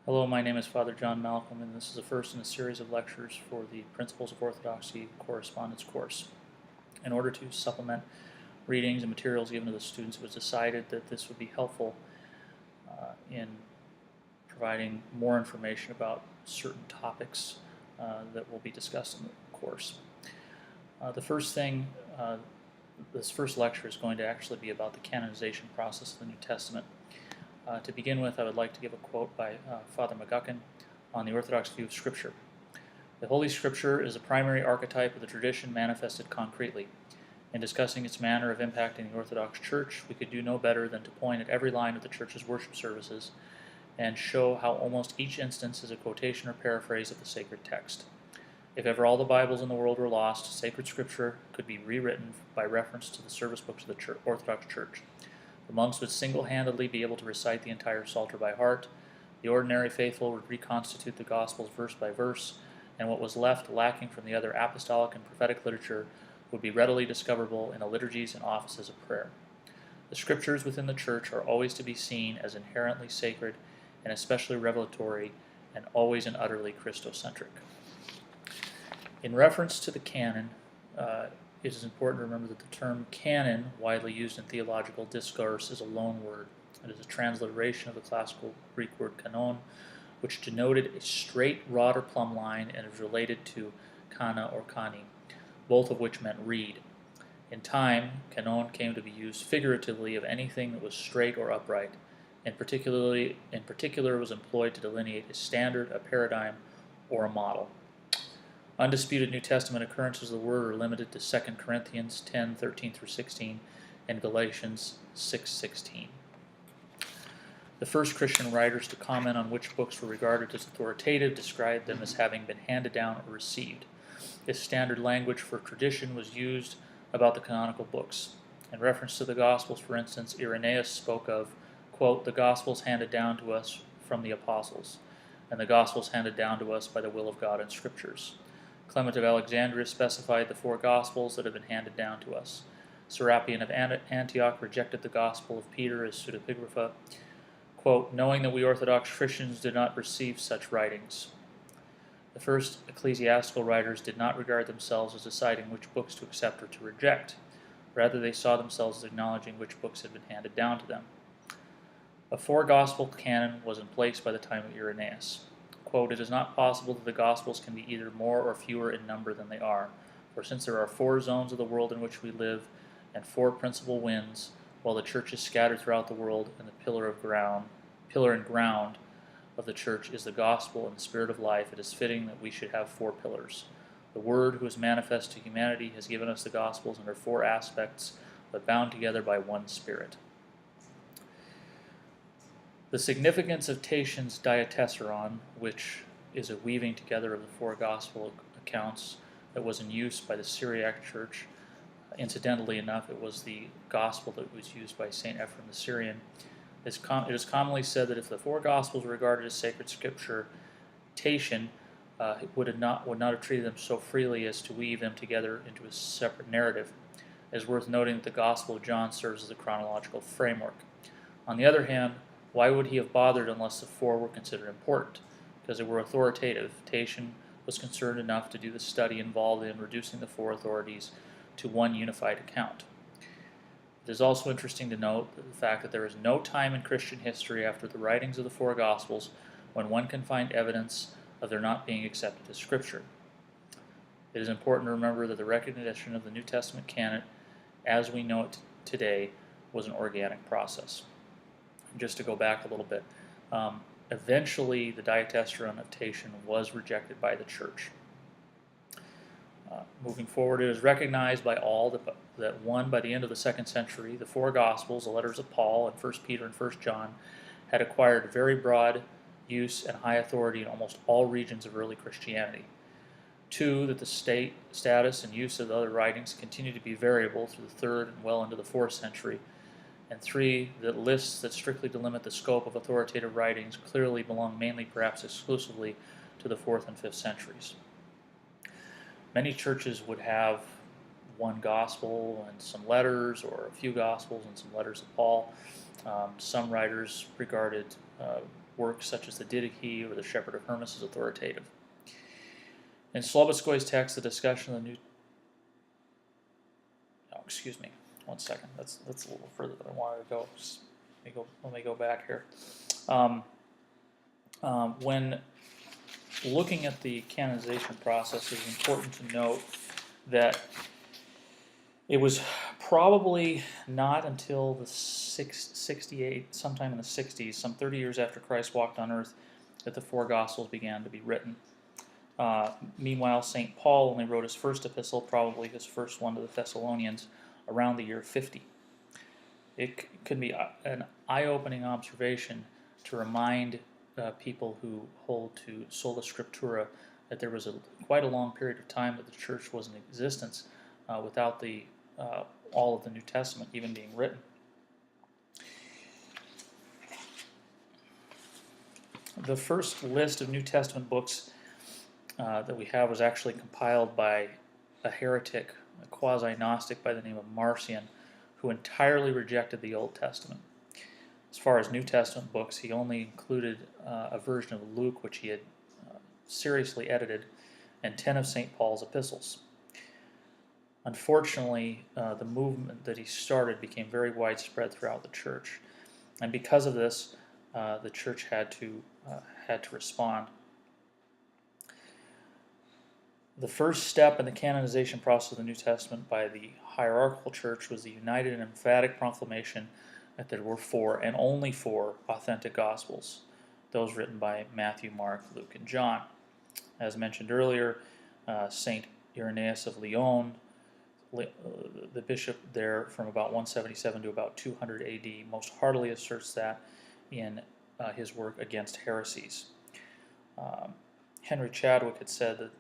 Hello, my name is Father John Malcolm, and this is the first in a series of lectures for the Principles of Orthodoxy Correspondence course. In order to supplement readings and materials given to the students, it was decided that this would be helpful in providing more information about certain topics that will be discussed in the course. The first thing, this first lecture is going to actually be about the canonization process of the New Testament. To begin with, I would like to give a quote by Father McGuckin on the Orthodox view of Scripture. The Holy Scripture is a primary archetype of the tradition manifested concretely. In discussing its manner of impacting the Orthodox Church, we could do no better than to point at every line of the Church's worship services and show how almost each instance is a quotation or paraphrase of the sacred text. If ever all the Bibles in the world were lost, sacred Scripture could be rewritten by reference to the service books of the Orthodox Church. The monks would single-handedly be able to recite the entire Psalter by heart. The ordinary faithful would reconstitute the Gospels verse by verse, and what was left lacking from the other apostolic and prophetic literature would be readily discoverable in the liturgies and offices of prayer. The Scriptures within the Church are always to be seen as inherently sacred and especially revelatory, and always and utterly Christocentric. In reference to the canon, it is important to remember that the term canon, widely used in theological discourse, is a loan word. It is a transliteration of the classical Greek word kanon, which denoted a straight rod or plumb line and is related to kana or kani, both of which meant reed. In time, canon came to be used figuratively of anything that was straight or upright. In particular, was employed to delineate a standard, a paradigm, or a model. Undisputed New Testament occurrences of the word are limited to 2 Corinthians 10:13-16 and Galatians 6:16. The first Christian writers to comment on which books were regarded as authoritative described them as having been handed down or received. This standard language for tradition was used about the canonical books. In reference to the Gospels, for instance, Irenaeus spoke of, quote, the Gospels handed down to us from the apostles, and the Gospels handed down to us by the will of God in Scriptures. Clement of Alexandria specified the 4 Gospels that have been handed down to us. Serapion of Antioch rejected the Gospel of Peter as pseudepigrapha, quote, knowing that we Orthodox Christians did not receive such writings. The first ecclesiastical writers did not regard themselves as deciding which books to accept or to reject. Rather, they saw themselves as acknowledging which books had been handed down to them. A 4-gospel canon was in place by the time of Irenaeus. Quote, it is not possible that the Gospels can be either more or fewer in number than they are, for since there are 4 zones of the world in which we live, and 4 principal winds, while the Church is scattered throughout the world, and the pillar and ground of the Church is the Gospel and the Spirit of life, it is fitting that we should have 4 pillars. The Word, who is manifest to humanity, has given us the Gospels under 4 aspects, but bound together by one Spirit. The significance of Tatian's diatessaron, which is a weaving together of the 4 gospel accounts that was in use by the Syriac Church. Incidentally enough, it was the gospel that was used by St. Ephrem the Syrian. It is commonly said that if the 4 gospels were regarded as sacred scripture, Tatian would not have treated them so freely as to weave them together into a separate narrative. It is worth noting that the Gospel of John serves as a chronological framework. On the other hand, why would he have bothered unless the 4 were considered important? Because they were authoritative. Tatian was concerned enough to do the study involved in reducing the 4 authorities to one unified account. It is also interesting to note the fact that there is no time in Christian history after the writings of the 4 Gospels when one can find evidence of their not being accepted as Scripture. It is important to remember that the recognition of the New Testament canon as we know it today was an organic process. Just to go back a little bit, eventually the diatessaron of Tatian was rejected by the Church. Moving forward, it is recognized by all that by the end of the 2nd century, the 4 Gospels, the letters of Paul and 1 Peter and 1 John, had acquired very broad use and high authority in almost all regions of early Christianity. 2, that the status and use of the other writings continued to be variable through the 3rd and well into the 4th century. And 3, that lists that strictly delimit the scope of authoritative writings clearly belong mainly, perhaps exclusively, to the 4th and 5th centuries. Many churches would have 1 gospel and some letters, or a few gospels and some letters of Paul. Some writers regarded works such as the Didache or the Shepherd of Hermas as authoritative. In Slobodskoy's text, the discussion of the New... Oh, excuse me. One second. That's a little further than I wanted to go. Let me go back here. When looking at the canonization process, it's important to note that it was probably not until the 68, sometime in the 60s, some 30 years after Christ walked on earth, that the four Gospels began to be written. Meanwhile, St. Paul only wrote his first epistle, probably his first one to the Thessalonians, around the year 50. It could be an eye-opening observation to remind people who hold to sola scriptura that there was quite a long period of time that the church was in existence without all of the New Testament even being written. The first list of New Testament books that we have was actually compiled by a heretic, a quasi-Gnostic by the name of Marcion, who entirely rejected the Old Testament. As far as New Testament books, he only included a version of Luke, which he had seriously edited, and 10 of St. Paul's epistles. Unfortunately, the movement that he started became very widespread throughout the church, and because of this, the church had to respond. The first step in the canonization process of the New Testament by the hierarchical church was the united and emphatic proclamation that there were 4 and only 4 authentic Gospels, those written by Matthew, Mark, Luke, and John. As mentioned earlier, St. Irenaeus of Lyon, the bishop there from about 177 to about 200 AD, most heartily asserts that in his work Against Heresies. Henry Chadwick had said that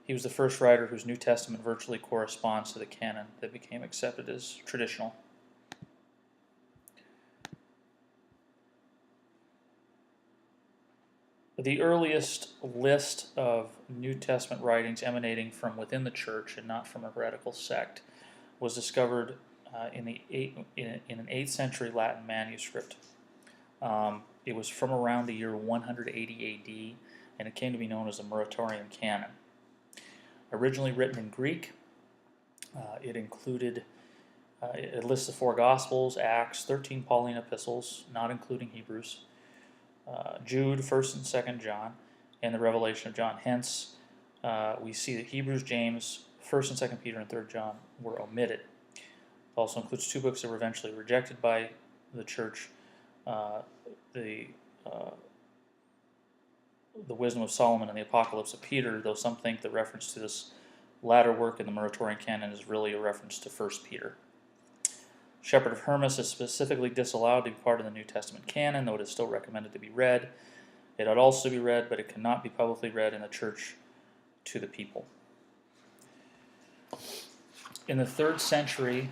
he was the first writer whose New Testament virtually corresponds to the canon that became accepted as traditional. The earliest list of New Testament writings emanating from within the church and not from a heretical sect was discovered in an 8th century Latin manuscript. It was from around the year 180 AD, and it came to be known as the Muratorian Canon. Originally written in Greek, it included, it lists the 4 Gospels, Acts, 13 Pauline epistles, not including Hebrews, Jude, 1st and 2nd John, and the Revelation of John. Hence, we see that Hebrews, James, 1st and 2nd Peter, and 3rd John were omitted. It also includes 2 books that were eventually rejected by the church, the Wisdom of Solomon and the Apocalypse of Peter, though some think the reference to this latter work in the Muratorian Canon is really a reference to 1 Peter. Shepherd of Hermas is specifically disallowed to be part of the New Testament canon, though it is still recommended to be read. It ought also to be read, but it cannot be publicly read in the church to the people. In the 3rd century,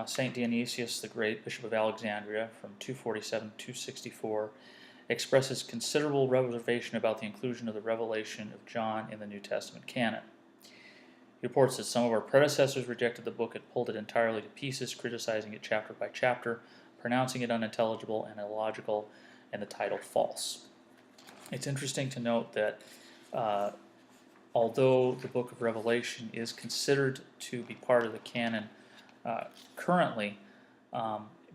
St. Dionysius the Great, Bishop of Alexandria, from 247 to 264, expresses considerable reservation about the inclusion of the Revelation of John in the New Testament canon. He reports that some of our predecessors rejected the book and pulled it entirely to pieces, criticizing it chapter by chapter, pronouncing it unintelligible and illogical, and the title false. It's interesting to note that although the book of Revelation is considered to be part of the canon currently,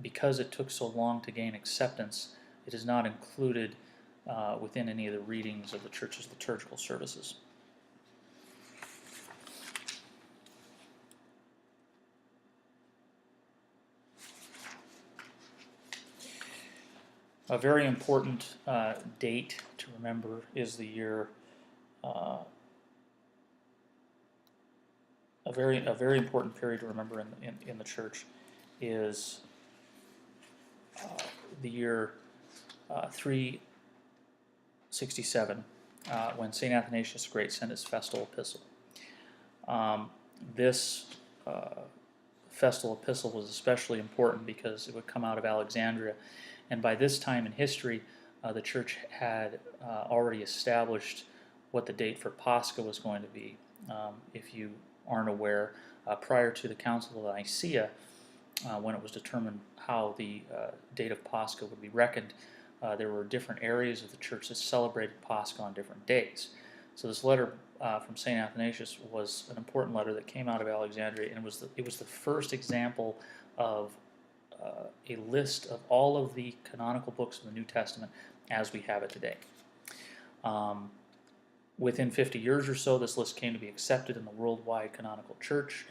because it took so long to gain acceptance, it is not included within any of the readings of the church's liturgical services. A very important date to remember is the year. A very important period to remember in the church is the year 367, when St. Athanasius the Great sent his festal epistle. This festal epistle was especially important because it would come out of Alexandria, and by this time in history, the church had already established what the date for Pascha was going to be. If you aren't aware, prior to the Council of Nicaea, when it was determined how the date of Pascha would be reckoned, there were different areas of the church that celebrated Pascha on different days. So this letter from St. Athanasius was an important letter that came out of Alexandria, and it was the first example of a list of all of the canonical books of the New Testament as we have it today. Within 50 years or so, this list came to be accepted in the worldwide canonical church.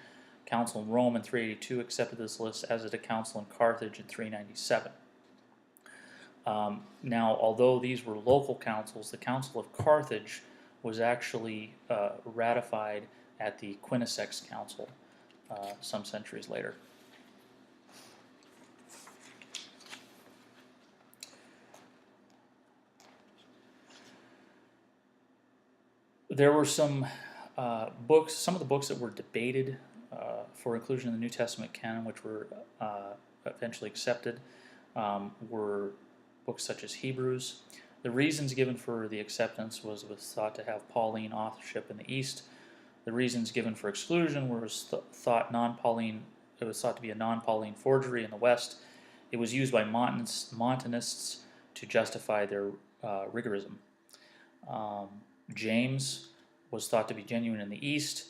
Council in Rome in 382 accepted this list, as did a council in Carthage in 397. Now, although these were local councils, the Council of Carthage was actually ratified at the Quinisex Council some centuries later. There were some books, some of the books that were debated for inclusion in the New Testament canon, which were eventually accepted, were books such as Hebrews. The reasons given for the acceptance was thought to have Pauline authorship in the East. The reasons given for exclusion was thought non-Pauline. It was thought to be a non-Pauline forgery in the West. It was used by Montanists to justify their rigorism. James was thought to be genuine in the East,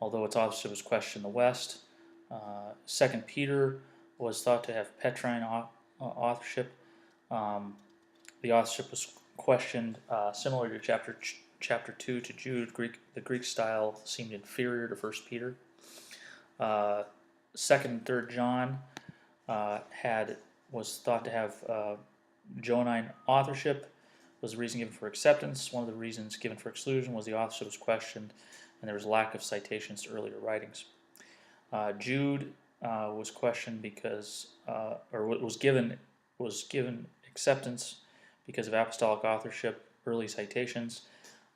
although its authorship was questioned in the West. 2 Peter was thought to have Petrine authorship. The authorship was questioned, similar to chapter 2 to Jude. The Greek style seemed inferior to 1 Peter. 2nd and 3rd John was thought to have Johannine authorship. Was the reason given for acceptance. One of the reasons given for exclusion was the authorship was questioned, and there was lack of citations to earlier writings. Jude was questioned because, or was given acceptance because of apostolic authorship, early citations.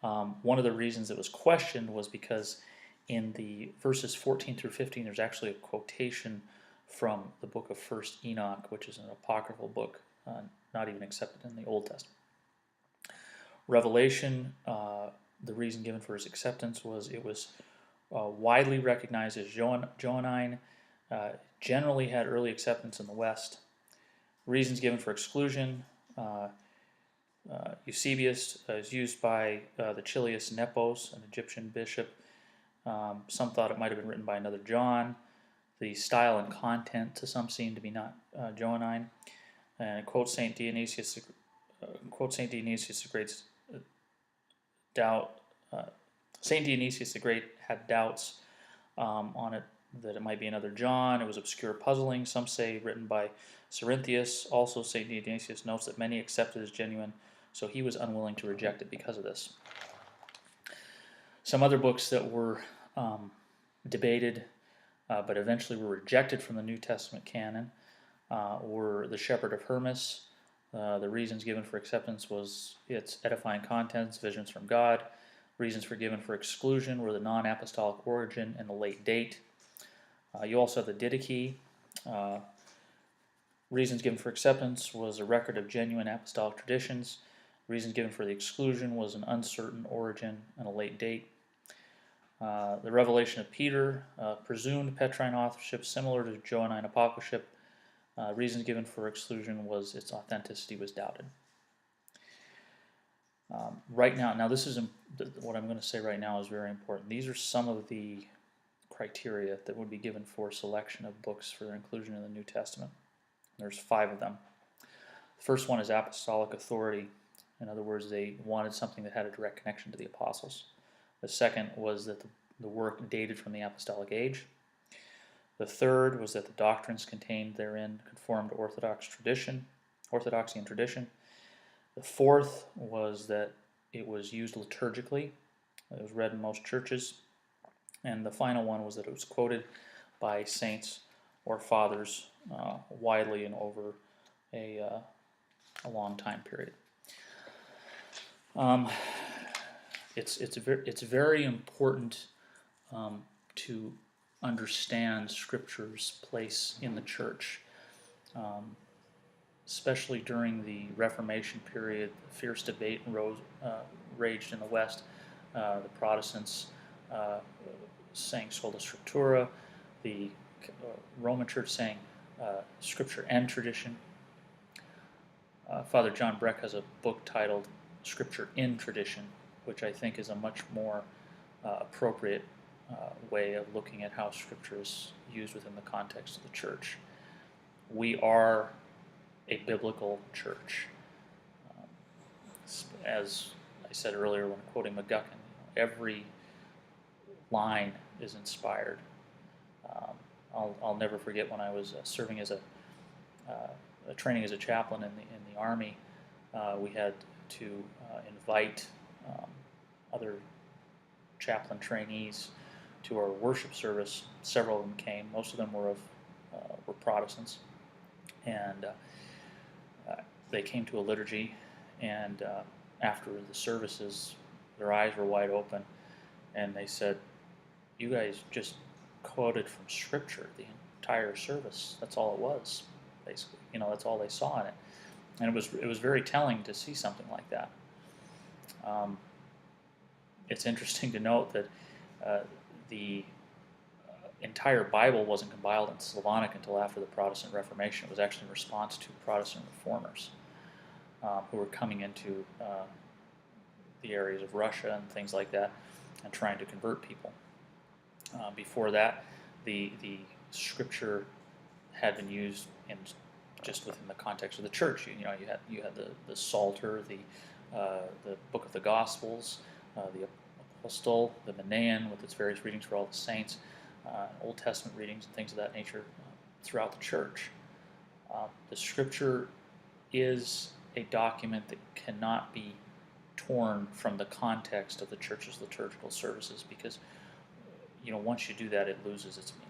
One of the reasons it was questioned was because in the verses 14 through 15, there's actually a quotation from the book of 1st Enoch, which is an apocryphal book, not even accepted in the Old Testament. Revelation, the reason given for its acceptance was it was widely recognized as Johannine, generally had early acceptance in the West. Reasons given for exclusion, Eusebius is used by the Chilius Nepos, an Egyptian bishop. Some thought it might have been written by another John. The style and content to some seemed to be not Johannine. And it quotes St. Dionysius the Great's doubt. St. Dionysius the Great had doubts on it, that it might be another John. It was obscure puzzling. Some say written by Cerinthius. Also, St. Dionysius notes that many accepted it as genuine, so he was unwilling to reject it because of this. Some other books that were debated but eventually were rejected from the New Testament canon were The Shepherd of Hermas. The reasons given for acceptance was its edifying contents, visions from God. Reasons for given for exclusion were the non-apostolic origin and the late date. You also have the Didache. Reasons given for acceptance was a record of genuine apostolic traditions. Reasons given for the exclusion was an uncertain origin and a late date. The Revelation of Peter, presumed Petrine authorship similar to Johannine apocalypse. Reasons given for exclusion was its authenticity was doubted. Right now this is what I'm going to say right now is very important. These are some of the criteria that would be given for selection of books for their inclusion in the New Testament. There's 5 of them. The first one is apostolic authority. In other words, they wanted something that had a direct connection to the apostles. The second was that the work dated from the apostolic age. The third was that the doctrines contained therein conformed to orthodoxy and tradition. The fourth was that it was used liturgically. It was read in most churches. And the final one was that it was quoted by saints or fathers widely and over a long time period. It's very important to understand Scripture's place in the church, especially during the Reformation period. Fierce debate raged in the West. The Protestants sang sola scriptura. The Roman Church sang Scripture and tradition. Father John Breck has a book titled Scripture in Tradition, which I think is a much more appropriate way of looking at how Scripture is used within the context of the church. We are a biblical church. Um, as I said earlier when quoting McGuckin, every line is inspired. I'll never forget when I was serving as a training as a chaplain in the Army. We had to invite other chaplain trainees to our worship service. Several of them came. Most of them were Protestants, and they came to a liturgy. And after the services, their eyes were wide open, and they said, "You guys just quoted from Scripture the entire service. That's all it was, basically. That's all they saw in it." And it was very telling to see something like that. It's interesting to note that the entire Bible wasn't compiled in Slavonic until after the Protestant Reformation. It was actually in response to Protestant reformers who were coming into the areas of Russia and things like that and trying to convert people. Before that, the Scripture had been used in just within the context of the church. You had the Psalter, the book of the Gospels, the Epistle, the Manaean with its various readings for all the saints, Old Testament readings and things of that nature throughout the church. The Scripture is a document that cannot be torn from the context of the church's liturgical services, because once you do that, it loses its meaning.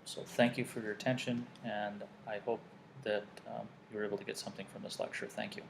So thank you for your attention, and I hope that you were able to get something from this lecture. Thank you.